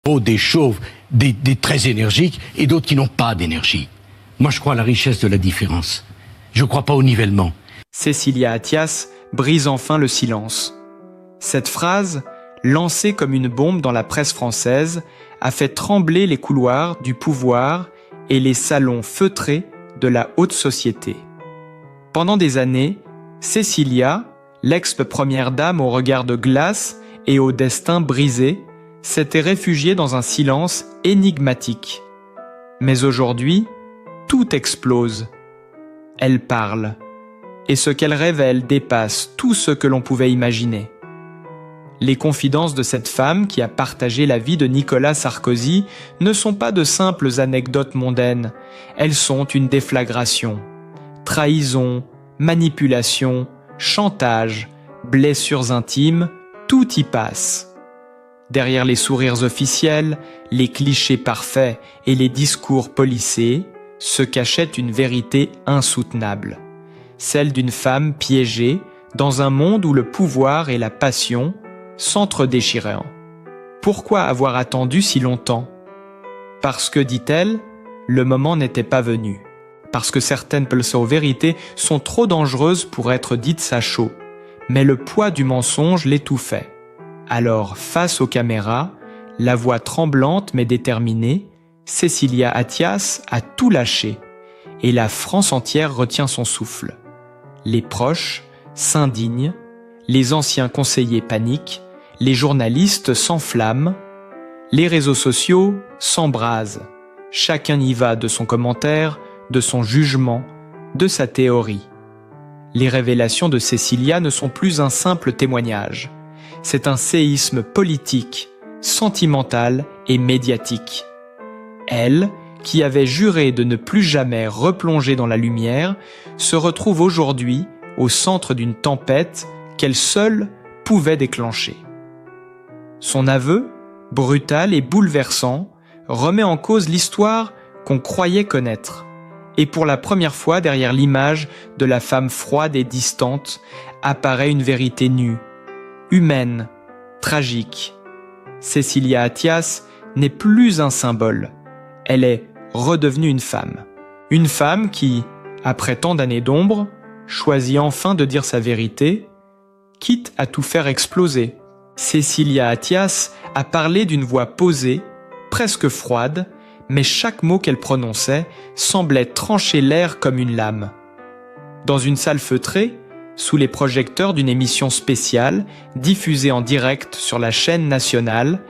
des chauves, des très énergiques et d'autres qui n'ont pas d'énergie. Moi, je crois à la richesse de la différence. Je ne crois pas au nivellement. Cécilia Attias brise enfin le silence. Cette phrase, lancée comme une bombe dans la presse française, a fait trembler les couloirs du pouvoir et les salons feutrés de la haute société. Pendant des années, Cécilia, l'ex-première dame au regard de glace et au destin brisé, s'était réfugiée dans un silence énigmatique. Mais aujourd'hui, tout explose. Elle parle, et ce qu'elle révèle dépasse tout ce que l'on pouvait imaginer. Les confidences de cette femme qui a partagé la vie de Nicolas Sarkozy ne sont pas de simples anecdotes mondaines, elles sont une déflagration. Trahison, manipulation, chantage, blessures intimes, tout y passe. Derrière les sourires officiels, les clichés parfaits et les discours policés, se cachait une vérité insoutenable. Celle d'une femme piégée dans un monde où le pouvoir et la passion s'entre-déchiraient. Pourquoi avoir attendu si longtemps? Parce que, dit-elle, le moment n'était pas venu. Parce que certaines pseudo-vérités sont trop dangereuses pour être dites à chaud. Mais le poids du mensonge l'étouffait. Alors, face aux caméras, la voix tremblante mais déterminée, Cécilia Attias a tout lâché. Et la France entière retient son souffle. Les proches s'indignent, les anciens conseillers paniquent, les journalistes s'enflamment, les réseaux sociaux s'embrasent. Chacun y va de son commentaire, de son jugement, de sa théorie. Les révélations de Cécilia ne sont plus un simple témoignage. C'est un séisme politique, sentimental et médiatique. Elle, qui avait juré de ne plus jamais replonger dans la lumière, se retrouve aujourd'hui au centre d'une tempête qu'elle seule pouvait déclencher. Son aveu, brutal et bouleversant, remet en cause l'histoire qu'on croyait connaître. Et pour la première fois, derrière l'image de la femme froide et distante, apparaît une vérité nue, humaine, tragique. Cécilia Attias n'est plus un symbole. Elle est redevenue une femme. Une femme qui, après tant d'années d'ombre, choisit enfin de dire sa vérité, quitte à tout faire exploser. Cécilia Attias a parlé d'une voix posée, presque froide, mais chaque mot qu'elle prononçait semblait trancher l'air comme une lame. Dans une salle feutrée, sous les projecteurs d'une émission spéciale, diffusée en direct sur la chaîne nationale,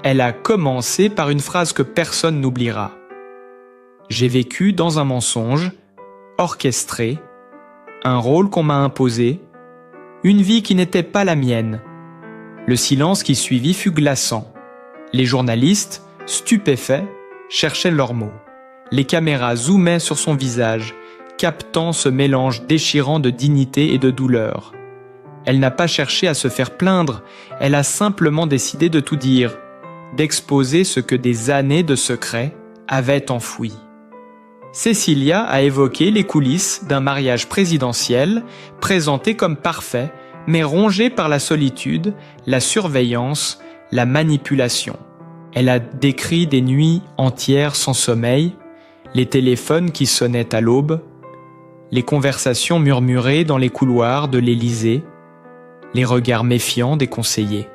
elle a commencé par une phrase que personne n'oubliera. « J'ai vécu dans un mensonge, orchestré, un rôle qu'on m'a imposé, une vie qui n'était pas la mienne. » Le silence qui suivit fut glaçant. Les journalistes, stupéfaits, cherchaient leurs mots. Les caméras zoomaient sur son visage, captant ce mélange déchirant de dignité et de douleur. Elle n'a pas cherché à se faire plaindre, elle a simplement décidé de tout dire, d'exposer ce que des années de secret avaient enfoui. Cécilia a évoqué les coulisses d'un mariage présidentiel présenté comme parfait, mais rongé par la solitude, la surveillance, la manipulation. Elle a décrit des nuits entières sans sommeil, les téléphones qui sonnaient à l'aube, les conversations murmurées dans les couloirs de l'Élysée, les regards méfiants des conseillers.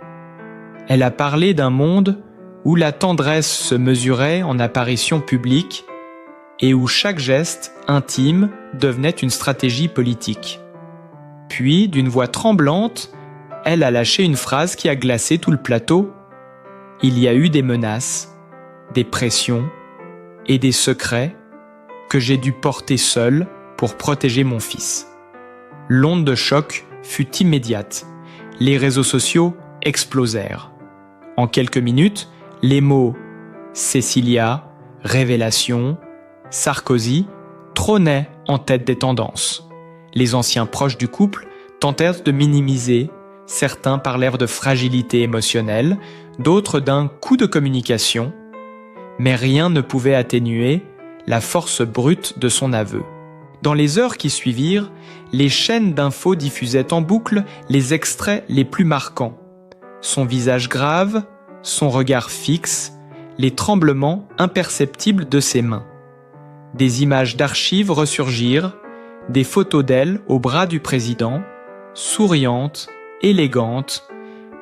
Elle a parlé d'un monde où la tendresse se mesurait en apparitions publiques et où chaque geste intime devenait une stratégie politique. Puis, d'une voix tremblante, elle a lâché une phrase qui a glacé tout le plateau. Il y a eu des menaces, des pressions et des secrets que j'ai dû porter seule pour protéger mon fils. L'onde de choc fut immédiate. Les réseaux sociaux explosèrent. En quelques minutes, les mots « Cécilia »,« révélation »,« Sarkozy » trônaient en tête des tendances. Les anciens proches du couple tentèrent de minimiser, certains parlèrent de fragilité émotionnelle, d'autres d'un coup de communication, mais rien ne pouvait atténuer la force brute de son aveu. Dans les heures qui suivirent, les chaînes d'infos diffusaient en boucle les extraits les plus marquants. Son visage grave, son regard fixe, les tremblements imperceptibles de ses mains. Des images d'archives ressurgirent, des photos d'elle au bras du président, souriante, élégante,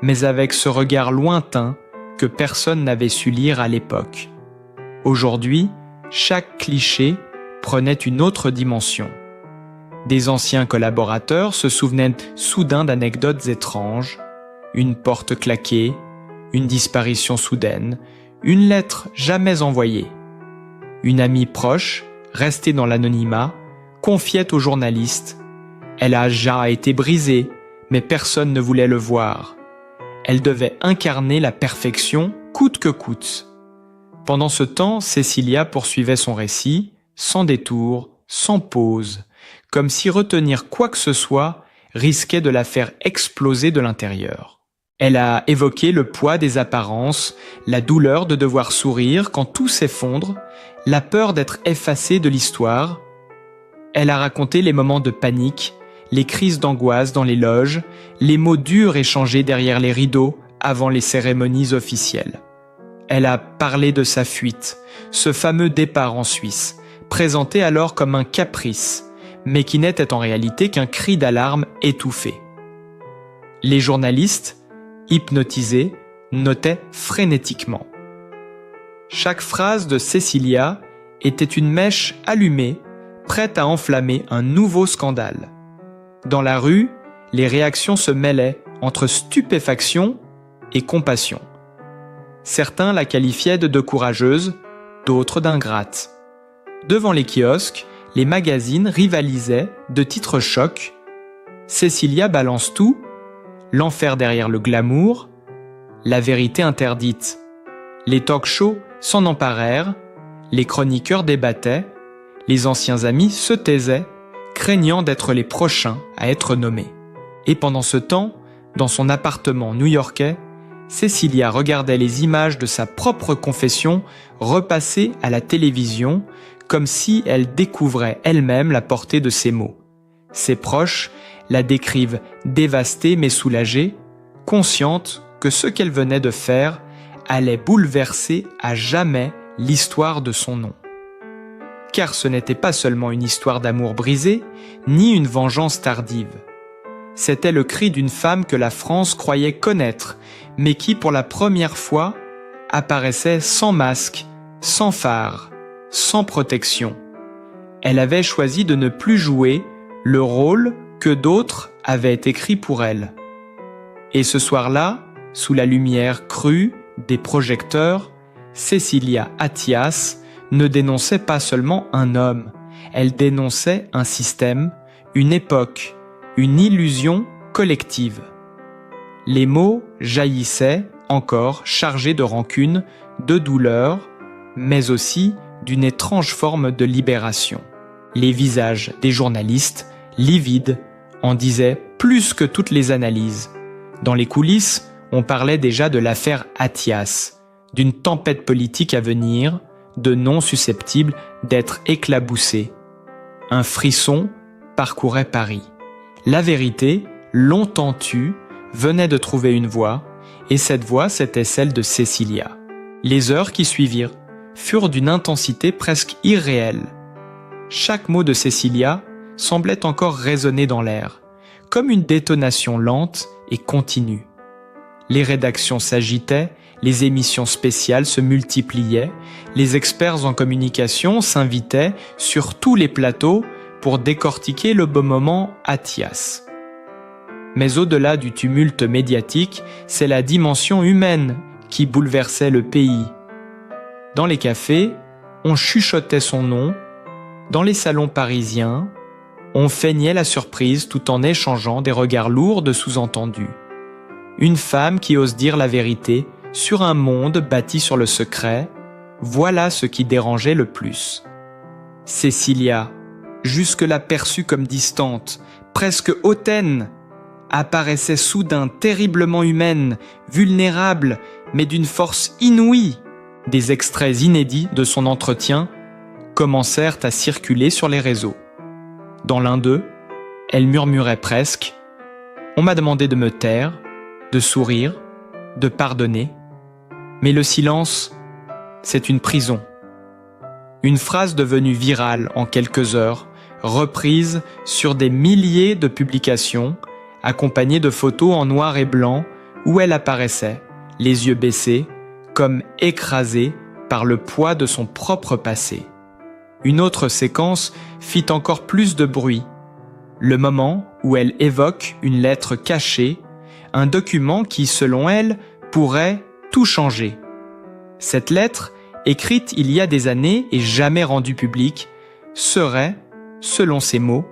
mais avec ce regard lointain que personne n'avait su lire à l'époque. Aujourd'hui, chaque cliché prenait une autre dimension. Des anciens collaborateurs se souvenaient soudain d'anecdotes étranges, une porte claquée, une disparition soudaine, une lettre jamais envoyée. Une amie proche, restée dans l'anonymat, confiait au journaliste « Elle a déjà été brisée, mais personne ne voulait le voir. Elle devait incarner la perfection coûte que coûte. » Pendant ce temps, Cécilia poursuivait son récit, sans détour, sans pause, comme si retenir quoi que ce soit risquait de la faire exploser de l'intérieur. Elle a évoqué le poids des apparences, la douleur de devoir sourire quand tout s'effondre, la peur d'être effacée de l'histoire. Elle a raconté les moments de panique, les crises d'angoisse dans les loges, les mots durs échangés derrière les rideaux avant les cérémonies officielles. Elle a parlé de sa fuite, ce fameux départ en Suisse, présenté alors comme un caprice, mais qui n'était en réalité qu'un cri d'alarme étouffé. Les journalistes, hypnotisés, notaient frénétiquement. Chaque phrase de Cécilia était une mèche allumée, prête à enflammer un nouveau scandale. Dans la rue, les réactions se mêlaient entre stupéfaction et compassion. Certains la qualifiaient de courageuse, d'autres d'ingrate. Devant les kiosques, les magazines rivalisaient de titres chocs. Cécilia balance tout, l'enfer derrière le glamour, la vérité interdite. Les talk-shows s'en emparèrent, les chroniqueurs débattaient, les anciens amis se taisaient, craignant d'être les prochains à être nommés. Et pendant ce temps, dans son appartement new-yorkais, Cécilia regardait les images de sa propre confession repassées à la télévision, comme si elle découvrait elle-même la portée de ces mots. Ses proches la décrivent dévastée mais soulagée, consciente que ce qu'elle venait de faire allait bouleverser à jamais l'histoire de son nom. Car ce n'était pas seulement une histoire d'amour brisé, ni une vengeance tardive. C'était le cri d'une femme que la France croyait connaître, mais qui, pour la première fois, apparaissait sans masque, sans phare, sans protection. Elle avait choisi de ne plus jouer le rôle que d'autres avaient écrit pour elle. Et ce soir-là, sous la lumière crue des projecteurs, Cécilia Attias ne dénonçait pas seulement un homme, elle dénonçait un système, une époque, une illusion collective. Les mots jaillissaient encore chargés de rancune, de douleur, mais aussi d'une étrange forme de libération. Les visages des journalistes, livides, en disaient plus que toutes les analyses. Dans les coulisses, on parlait déjà de l'affaire Attias, d'une tempête politique à venir, de noms susceptibles d'être éclaboussés. Un frisson parcourait Paris. La vérité, longtemps tue, venait de trouver une voix, et cette voix, c'était celle de Cécilia. Les heures qui suivirent furent d'une intensité presque irréelle. Chaque mot de Cécilia semblait encore résonner dans l'air, comme une détonation lente et continue. Les rédactions s'agitaient, les émissions spéciales se multipliaient, les experts en communication s'invitaient sur tous les plateaux pour décortiquer le beau moment Attias. Mais au-delà du tumulte médiatique, c'est la dimension humaine qui bouleversait le pays. Dans les cafés, on chuchotait son nom, dans les salons parisiens, on feignait la surprise tout en échangeant des regards lourds de sous-entendus. Une femme qui ose dire la vérité sur un monde bâti sur le secret, voilà ce qui dérangeait le plus. Cécilia, jusque-là perçue comme distante, presque hautaine, apparaissait soudain terriblement humaine, vulnérable, mais d'une force inouïe. Des extraits inédits de son entretien commencèrent à circuler sur les réseaux. Dans l'un d'eux, elle murmurait presque « On m'a demandé de me taire, de sourire, de pardonner, mais le silence, c'est une prison. Une phrase devenue virale en quelques heures, reprise sur des milliers de publications, accompagnée de photos en noir et blanc où elle apparaissait, les yeux baissés, comme écrasée par le poids de son propre passé. Une autre séquence fit encore plus de bruit. Le moment où elle évoque une lettre cachée, un document qui, selon elle, pourrait tout changer. Cette lettre, écrite il y a des années et jamais rendue publique, serait, selon ses mots,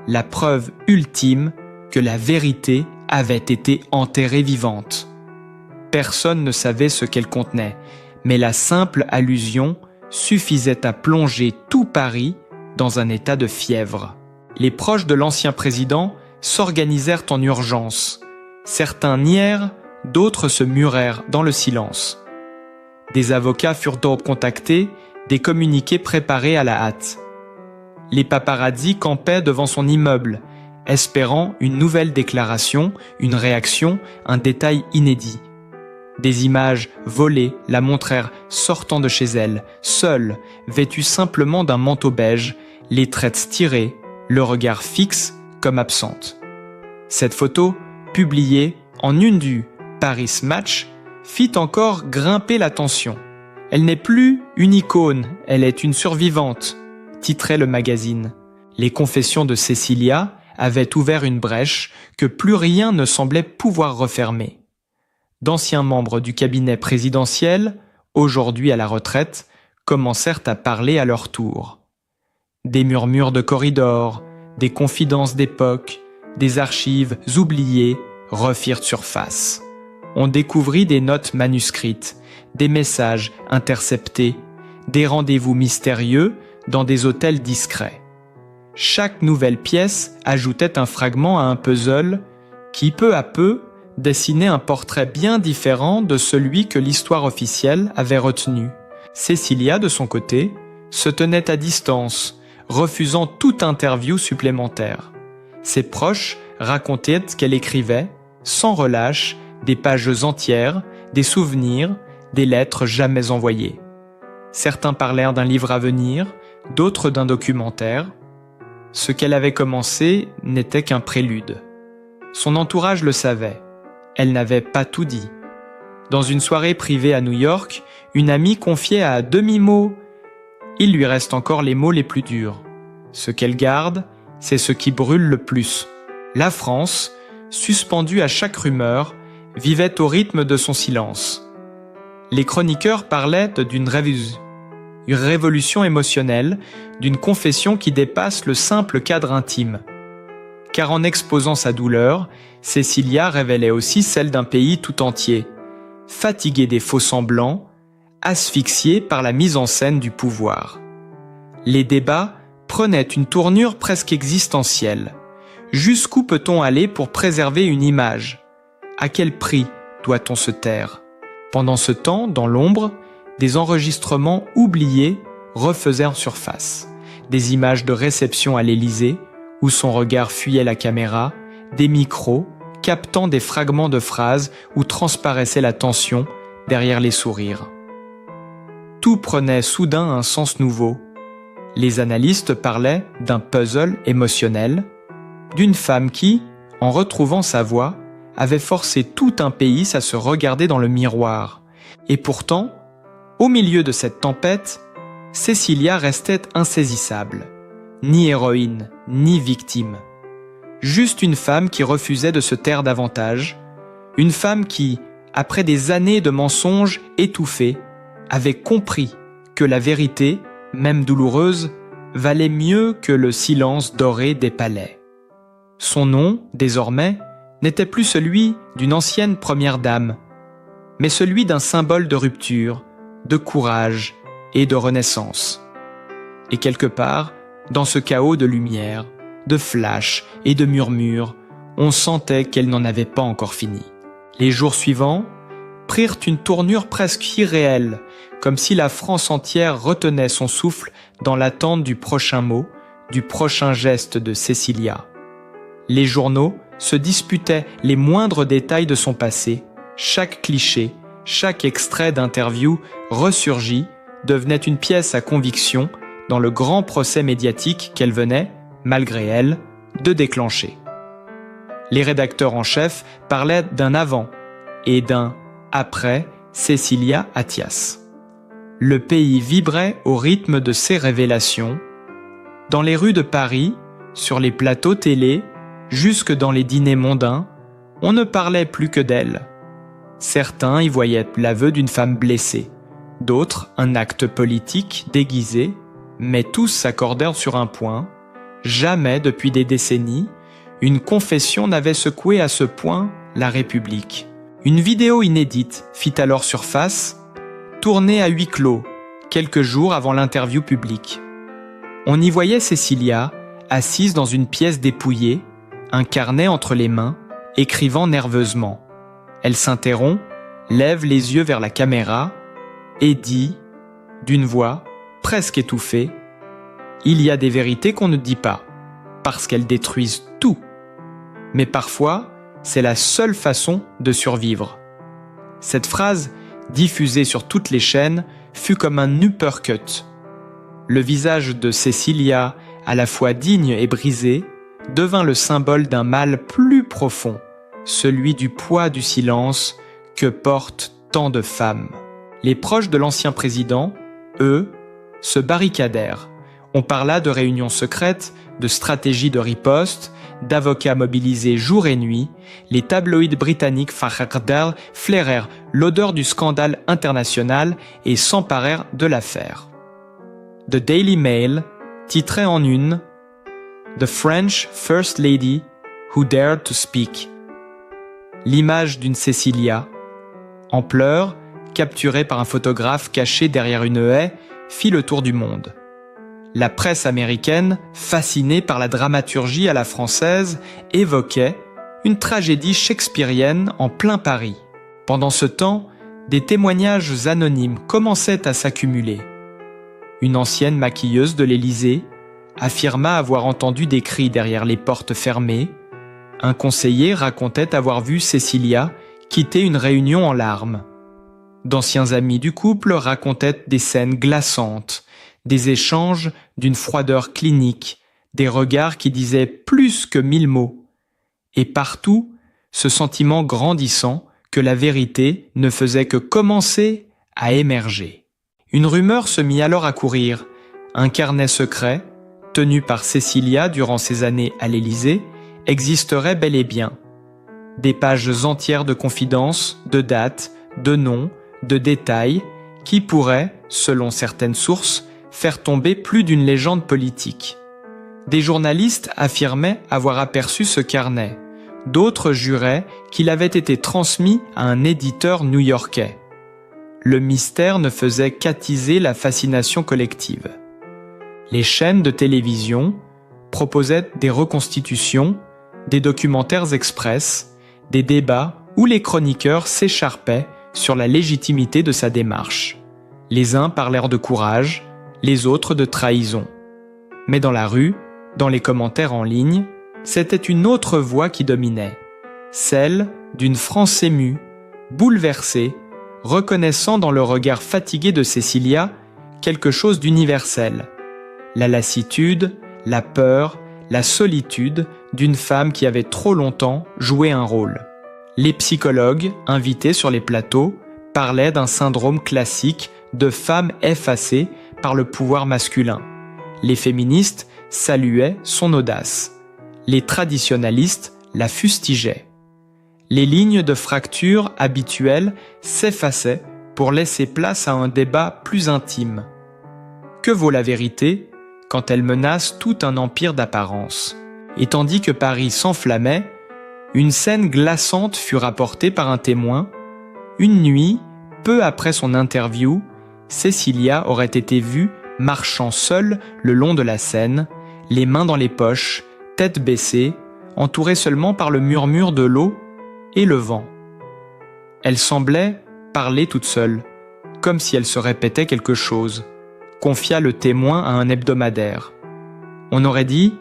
la preuve ultime que la vérité avait été enterrée vivante. Personne ne savait ce qu'elle contenait, mais la simple allusion suffisait à plonger tout Paris dans un état de fièvre. Les proches de l'ancien président s'organisèrent en urgence. Certains nièrent, d'autres se murèrent dans le silence. Des avocats furent donc contactés, des communiqués préparés à la hâte. Les paparazzis campaient devant son immeuble, espérant une nouvelle déclaration, une réaction, un détail inédit. Des images volées la montrèrent sortant de chez elle, seule, vêtue simplement d'un manteau beige, les traits tirées, le regard fixe comme absente. Cette photo, publiée en une du Paris Match, fit encore grimper la tension. « Elle n'est plus une icône, elle est une survivante », titrait le magazine. Les confessions de Cécilia avaient ouvert une brèche que plus rien ne semblait pouvoir refermer. D'anciens membres du cabinet présidentiel, aujourd'hui à la retraite, commencèrent à parler à leur tour. Des murmures de corridors, des confidences d'époque, des archives oubliées refirent surface. On découvrit des notes manuscrites, des messages interceptés, des rendez-vous mystérieux dans des hôtels discrets. Chaque nouvelle pièce ajoutait un fragment à un puzzle qui, peu à peu, dessinait un portrait bien différent de celui que l'histoire officielle avait retenu. Cécilia, de son côté, se tenait à distance, refusant toute interview supplémentaire. Ses proches racontaient qu'elle écrivait, sans relâche, des pages entières, des souvenirs, des lettres jamais envoyées. Certains parlèrent d'un livre à venir, d'autres d'un documentaire. Ce qu'elle avait commencé n'était qu'un prélude. Son entourage le savait. Elle n'avait pas tout dit. Dans une soirée privée à New York, une amie confiait à demi-mot « Il lui reste encore les mots les plus durs. Ce qu'elle garde, c'est ce qui brûle le plus. » La France, suspendue à chaque rumeur, vivait au rythme de son silence. Les chroniqueurs parlaient d'une révolution émotionnelle, d'une confession qui dépasse le simple cadre intime. Car en exposant sa douleur, Cécilia révélait aussi celle d'un pays tout entier, fatigué des faux-semblants, asphyxié par la mise en scène du pouvoir. Les débats prenaient une tournure presque existentielle. Jusqu'où peut-on aller pour préserver une image ? À quel prix doit-on se taire ? Pendant ce temps, dans l'ombre, des enregistrements oubliés refaisèrent surface. Des images de réception à l'Élysée, où son regard fuyait la caméra, des micros captant des fragments de phrases où transparaissait la tension derrière les sourires. Tout prenait soudain un sens nouveau. Les analystes parlaient d'un puzzle émotionnel, d'une femme qui, en retrouvant sa voix, avait forcé tout un pays à se regarder dans le miroir. Et pourtant, au milieu de cette tempête, Cécilia restait insaisissable. Ni héroïne, ni victime. Juste une femme qui refusait de se taire davantage. Une femme qui, après des années de mensonges étouffés, avait compris que la vérité, même douloureuse, valait mieux que le silence doré des palais. Son nom, désormais, n'était plus celui d'une ancienne première dame, mais celui d'un symbole de rupture, de courage et de renaissance. Et quelque part, dans ce chaos de lumière, de flashs et de murmures, on sentait qu'elle n'en avait pas encore fini. Les jours suivants prirent une tournure presque irréelle, comme si la France entière retenait son souffle dans l'attente du prochain mot, du prochain geste de Cécilia. Les journaux se disputaient les moindres détails de son passé, chaque cliché, chaque extrait d'interview ressurgi devenait une pièce à conviction dans le grand procès médiatique qu'elle venait, malgré elle, de déclencher. Les rédacteurs en chef parlaient d'un avant et d'un après Cécilia Attias. Le pays vibrait au rythme de ces révélations. Dans les rues de Paris, sur les plateaux télé, jusque dans les dîners mondains, on ne parlait plus que d'elle. Certains y voyaient l'aveu d'une femme blessée, d'autres un acte politique déguisé, mais tous s'accordèrent sur un point: jamais depuis des décennies, une confession n'avait secoué à ce point la République. Une vidéo inédite fit alors surface, tournée à huis clos, quelques jours avant l'interview publique. On y voyait Cécilia, assise dans une pièce dépouillée, un carnet entre les mains, écrivant nerveusement. Elle s'interrompt, lève les yeux vers la caméra et dit, d'une voix presque étouffée, « Il y a des vérités qu'on ne dit pas, parce qu'elles détruisent tout. Mais parfois, c'est la seule façon de survivre. » Cette phrase, diffusée sur toutes les chaînes, fut comme un uppercut. Le visage de Cécilia, à la fois digne et brisé, devint le symbole d'un mal plus profond, celui du poids du silence que portent tant de femmes. Les proches de l'ancien président, eux, se barricadèrent. On parla de réunions secrètes, de stratégies de riposte, d'avocats mobilisés jour et nuit. Les tabloïds britanniques flairèrent l'odeur du scandale international et s'emparèrent de l'affaire. The Daily Mail titrait en une « The French First Lady Who Dared to Speak ». L'image d'une Cécilia, en pleurs, capturée par un photographe caché derrière une haie, fit le tour du monde. La presse américaine, fascinée par la dramaturgie à la française, évoquait une tragédie shakespearienne en plein Paris. Pendant ce temps, des témoignages anonymes commençaient à s'accumuler. Une ancienne maquilleuse de l'Élysée affirma avoir entendu des cris derrière les portes fermées. Un conseiller racontait avoir vu Cécilia quitter une réunion en larmes. D'anciens amis du couple racontaient des scènes glaçantes, des échanges d'une froideur clinique, des regards qui disaient plus que 1000 mots. Et partout, ce sentiment grandissant que la vérité ne faisait que commencer à émerger. Une rumeur se mit alors à courir. Un carnet secret, tenu par Cécilia durant ses années à l'Élysée, existerait bel et bien. Des pages entières de confidences, de dates, de noms, de détails, qui pourraient, selon certaines sources, faire tomber plus d'une légende politique. Des journalistes affirmaient avoir aperçu ce carnet. D'autres juraient qu'il avait été transmis à un éditeur new-yorkais. Le mystère ne faisait qu'attiser la fascination collective. Les chaînes de télévision proposaient des reconstitutions, des documentaires express, des débats où les chroniqueurs s'écharpaient sur la légitimité de sa démarche. Les uns parlèrent de courage, les autres de trahison. Mais dans la rue, dans les commentaires en ligne, c'était une autre voix qui dominait, celle d'une France émue, bouleversée, reconnaissant dans le regard fatigué de Cécilia quelque chose d'universel. La lassitude, la peur, la solitude d'une femme qui avait trop longtemps joué un rôle. Les psychologues, invités sur les plateaux, parlaient d'un syndrome classique de femme effacée par le pouvoir masculin. Les féministes saluaient son audace. Les traditionalistes la fustigeaient. Les lignes de fracture habituelles s'effaçaient pour laisser place à un débat plus intime. Que vaut la vérité quand elle menace tout un empire d'apparence? Et tandis que Paris s'enflammait, une scène glaçante fut rapportée par un témoin. Une nuit, peu après son interview, Cécilia aurait été vue marchant seule le long de la Seine, les mains dans les poches, tête baissée, entourée seulement par le murmure de l'eau et le vent. Elle semblait parler toute seule, comme si elle se répétait quelque chose, confia le témoin à un hebdomadaire. On aurait dit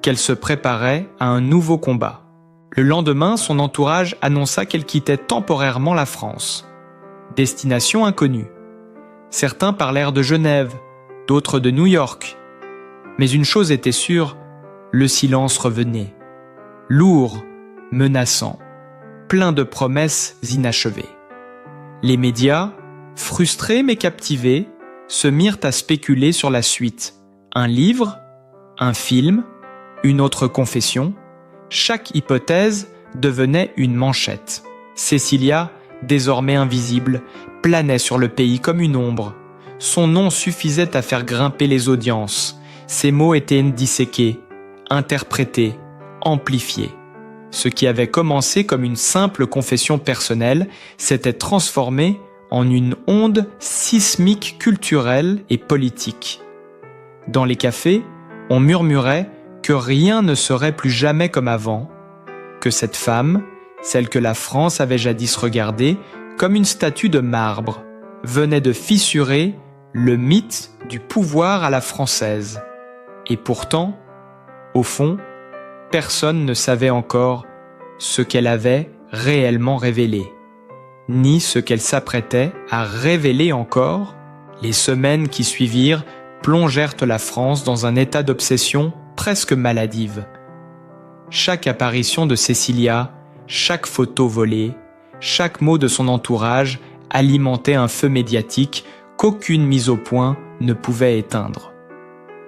qu'elle se préparait à un nouveau combat. Le lendemain, son entourage annonça qu'elle quittait temporairement la France. destination inconnue. Certains parlèrent de Genève, d'autres de New York. Mais une chose était sûre, le silence revenait. Lourd, menaçant, plein de promesses inachevées. Les médias, frustrés mais captivés, se mirent à spéculer sur la suite. Un livre, un film, une autre confession, chaque hypothèse devenait une manchette. Cécilia, désormais invisible, planait sur le pays comme une ombre. Son nom suffisait à faire grimper les audiences. Ses mots étaient disséqués, interprétés, amplifiés. Ce qui avait commencé comme une simple confession personnelle s'était transformé en une onde sismique culturelle et politique. Dans les cafés, on murmurait que rien ne serait plus jamais comme avant, que cette femme, celle que la France avait jadis regardée comme une statue de marbre, venait de fissurer le mythe du pouvoir à la française. Et pourtant, au fond, personne ne savait encore ce qu'elle avait réellement révélé, ni ce qu'elle s'apprêtait à révéler encore. Les semaines qui suivirent plongèrent la France dans un état d'obsession presque maladive. Chaque apparition de Cécilia, chaque photo volée, chaque mot de son entourage alimentait un feu médiatique qu'aucune mise au point ne pouvait éteindre.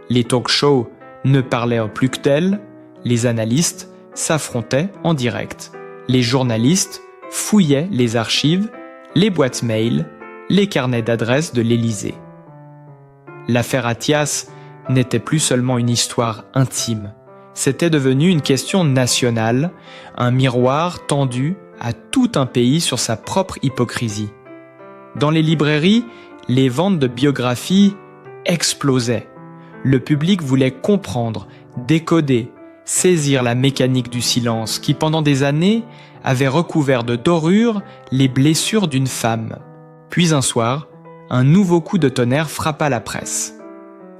Les talk-shows ne parlaient plus que d'elle, les analystes s'affrontaient en direct. Les journalistes fouillaient les archives, les boîtes mail, les carnets d'adresses de l'Élysée. L'affaire Athias n'était plus seulement une histoire intime, c'était devenu une question nationale, un miroir tendu à tout un pays sur sa propre hypocrisie. Dans les librairies, les ventes de biographies explosaient. Le public voulait comprendre, décoder, saisir la mécanique du silence qui, pendant des années, avait recouvert de dorures les blessures d'une femme. Puis un soir, un nouveau coup de tonnerre frappa la presse.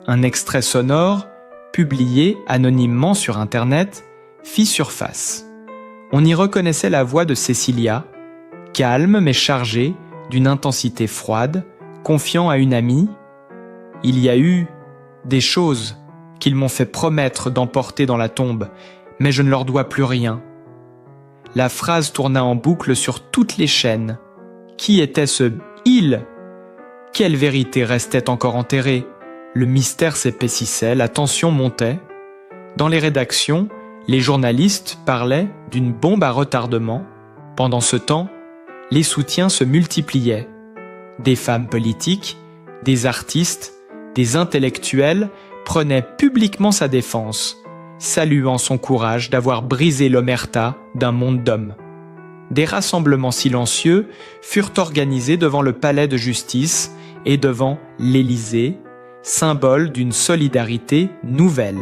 Un extrait sonore, publié anonymement sur Internet, fit surface. On y reconnaissait la voix de Cécilia, calme mais chargée d'une intensité froide, confiant à une amie « Il y a eu des choses qu'ils m'ont fait promettre d'emporter dans la tombe, mais je ne leur dois plus rien. » La phrase tourna en boucle sur toutes les chaînes. Qui était ce « il » ? Quelle vérité restait encore enterrée ? Le mystère s'épaississait, la tension montait. Dans les rédactions, les journalistes parlaient d'une bombe à retardement. Pendant ce temps, les soutiens se multipliaient. Des femmes politiques, des artistes, des intellectuels prenaient publiquement sa défense, saluant son courage d'avoir brisé l'omerta d'un monde d'hommes. Des rassemblements silencieux furent organisés devant le palais de justice et devant l'Élysée, symbole d'une solidarité nouvelle.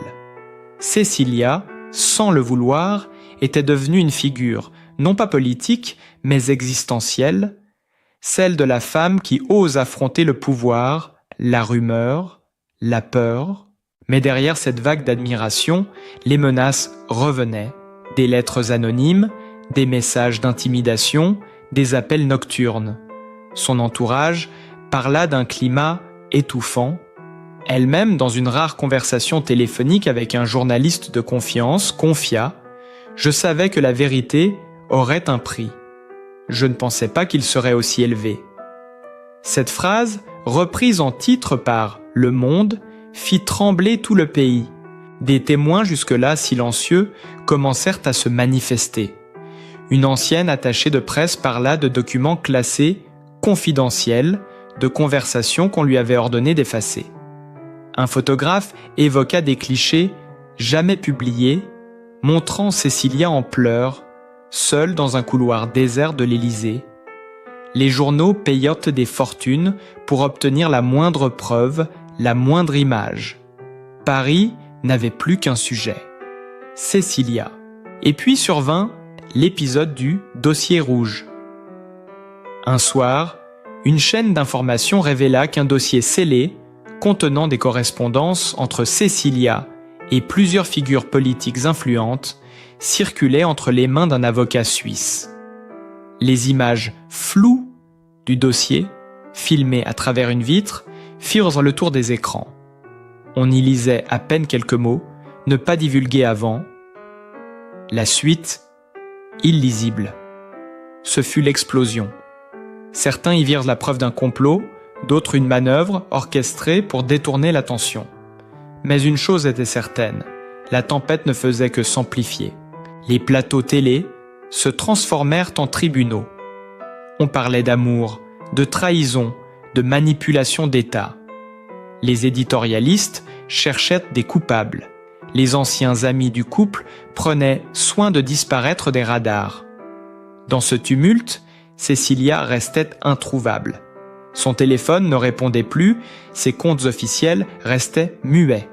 Cécilia, sans le vouloir, était devenue une figure, non pas politique, mais existentielle, celle de la femme qui ose affronter le pouvoir, la rumeur, la peur. Mais derrière cette vague d'admiration, les menaces revenaient. Des lettres anonymes, des messages d'intimidation, des appels nocturnes. Son entourage parla d'un climat étouffant. Elle-même, dans une rare conversation téléphonique avec un journaliste de confiance, confia « Je savais que la vérité aurait un prix. Je ne pensais pas qu'il serait aussi élevé. » Cette phrase, reprise en titre par Le Monde, fit trembler tout le pays. Des témoins jusque-là silencieux commencèrent à se manifester. Une ancienne attachée de presse parla de documents classés confidentiels, de conversations qu'on lui avait ordonné d'effacer. Un photographe évoqua des clichés jamais publiés, montrant Cécilia en pleurs, seule dans un couloir désert de l'Élysée. Les journaux payotent des fortunes pour obtenir la moindre preuve, la moindre image. Paris n'avait plus qu'un sujet, Cécilia. Et puis survint l'épisode du dossier rouge. Un soir, une chaîne d'information révéla qu'un dossier scellé, contenant des correspondances entre Cécilia et plusieurs figures politiques influentes, circulait entre les mains d'un avocat suisse. Les images floues du dossier, filmés à travers une vitre, firent le tour des écrans. On y lisait à peine quelques mots, ne pas divulguer avant. La suite, illisible. Ce fut l'explosion. Certains y virent la preuve d'un complot, d'autres une manœuvre orchestrée pour détourner l'attention. Mais une chose était certaine, la tempête ne faisait que s'amplifier. Les plateaux télé se transformèrent en tribunaux. On parlait d'amour, de trahison, de manipulation d'État. Les éditorialistes cherchaient des coupables. Les anciens amis du couple prenaient soin de disparaître des radars. Dans ce tumulte, Cécilia restait introuvable. Son téléphone ne répondait plus, ses comptes officiels restaient muets.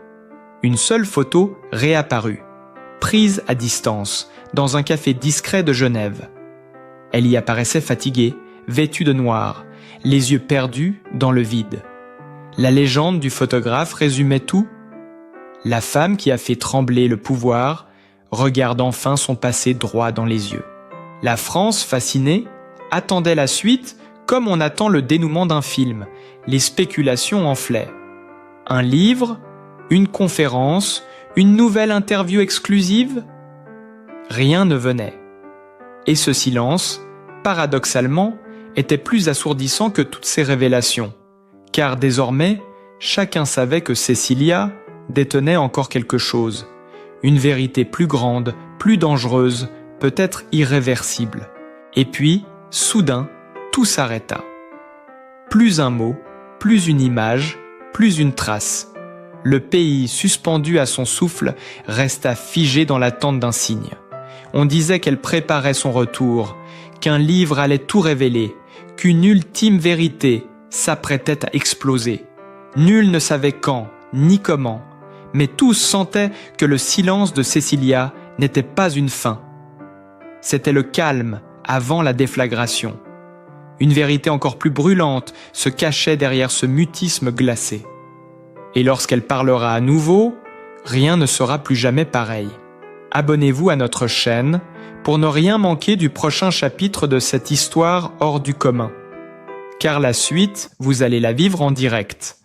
Une seule photo réapparut, prise à distance, dans un café discret de Genève. Elle y apparaissait fatiguée, vêtue de noir, les yeux perdus dans le vide. La légende du photographe résumait tout. La femme qui a fait trembler le pouvoir regarde enfin son passé droit dans les yeux. La France, fascinée, attendait la suite comme on attend le dénouement d'un film. Les spéculations enflaient. Un livre, une conférence, une nouvelle interview exclusive ? Rien ne venait. Et ce silence, paradoxalement, était plus assourdissant que toutes ces révélations. Car désormais, chacun savait que Cécilia détenait encore quelque chose. Une vérité plus grande, plus dangereuse, peut-être irréversible. Et puis, soudain, tout s'arrêta. Plus un mot, plus une image, plus une trace. Le pays, suspendu à son souffle, resta figé dans l'attente d'un signe. On disait qu'elle préparait son retour, qu'un livre allait tout révéler, qu'une ultime vérité s'apprêtait à exploser. Nul ne savait quand, ni comment, mais tous sentaient que le silence de Cécilia n'était pas une fin. C'était le calme avant la déflagration. Une vérité encore plus brûlante se cachait derrière ce mutisme glacé. Et lorsqu'elle parlera à nouveau, rien ne sera plus jamais pareil. Abonnez-vous à notre chaîne pour ne rien manquer du prochain chapitre de cette histoire hors du commun. Car la suite, vous allez la vivre en direct.